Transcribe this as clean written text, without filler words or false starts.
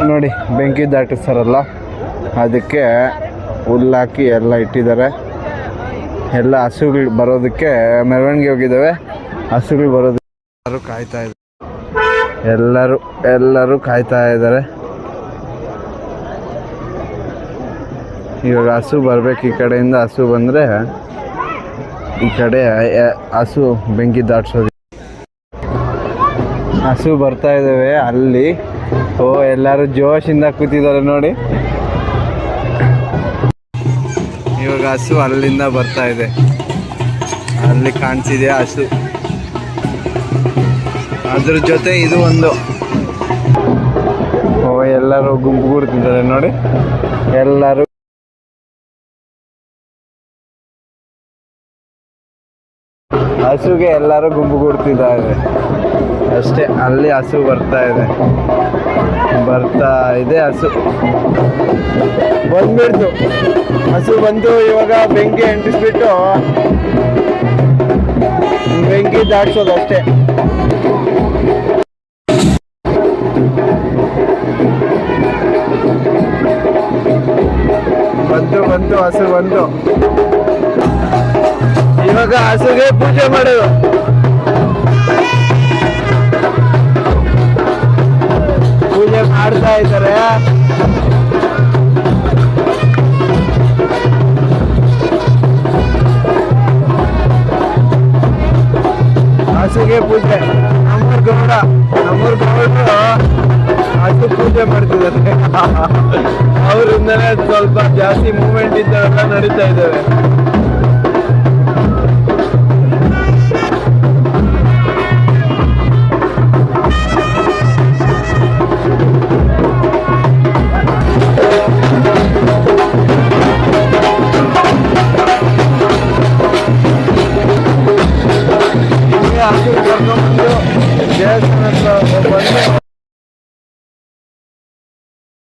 ನೋಡಿ ಬೆಂಕಿ ದಾಟಿಸ್ತಾರಲ್ಲ ಅದಕ್ಕೆ ಹುಲ್ಲಾಕಿ ಎಲ್ಲ ಇಟ್ಟಿದ್ದಾರೆ. ಎಲ್ಲ ಹಸುಗಳು ಬರೋದಕ್ಕೆ ಮೆರವಣಿಗೆ ಹೋಗಿದ್ದಾವೆ. ಹಸುಗಳು ಬರೋದಕ್ಕೆ ಎಲ್ಲರೂ ಕಾಯ್ತಾ ಇದ್ದಾರೆ. ಎಲ್ಲರೂ ಕಾಯ್ತಾ ಇದ್ದಾರೆ. ಇವಾಗ ಹಸು ಬರ್ಬೇಕು. ಈ ಕಡೆಯಿಂದ ಹಸು ಬಂದರೆ ಈ ಕಡೆ ಹಸು ಬೆಂಕಿ ದಾಟ್ಸೋದು. ಹಸು ಬರ್ತಾ ಇದ್ದಾವೆ ಅಲ್ಲಿ. ಎಲ್ಲರೂ ಜೋಶಿಂದ ಕೂತಿದ್ದಾರೆ ನೋಡಿ. ಇವಾಗ ಹಸು ಅಲ್ಲಿಂದ ಬರ್ತಾ ಇದೆ. ಅಲ್ಲಿ ಕಾಣಿಸಿದೆ ಹಸು. ಅದ್ರ ಜೊತೆ ಇದು ಒಂದು. ಎಲ್ಲರೂ ಗುಂಪು ಕೂಡ್ತಿದ್ದಾರೆ ನೋಡಿ. ಎಲ್ಲರೂ ಹಸುಗೆ ಎಲ್ಲರೂ ಗುಂಪು ಕೂಡ್ತಿದ್ದಾರೆ ಅಷ್ಟೇ. ಅಲ್ಲಿ ಹಸು ಬರ್ತಾ ಇದೆ ಹಸು ಬಂದ್ಬಿಡ್ತು. ಹಸು ಬಂದು ಇವಾಗ ಬೆಂಕಿ ಅಂಟಿಸ್ಬಿಟ್ಟು ಬೆಂಕಿ ದಾಟ್ಸೋದು ಅಷ್ಟೇ. ಬಂತು ಹಸು ಬಂತು. ಇವಾಗ ಹಸುಗೆ ಪೂಜೆ ಮಾಡೋದು. ಪೂಜೆ ಮಾಡ್ತಾ ಇದ್ದಾರೆ. ಹಸುಗೆ ಪೂಜೆ. ನಮ್ಮೂರ್ ಗೌಡ್ರು ಹಸು ಪೂಜೆ ಮಾಡ್ತಿದ್ದಾರೆ. ಅವರಿಂದನೇ ಸ್ವಲ್ಪ ಜಾಸ್ತಿ ಮೂವ್ಮೆಂಟ್ ಇದ್ದವೆಲ್ಲ ನಡೀತಾ ಇದ್ದಾವೆ. ಹಸು ಕರ್ಕೊಂಡ್ಬಂದು ದೇವಸ್ಥಾನ ಬಂದು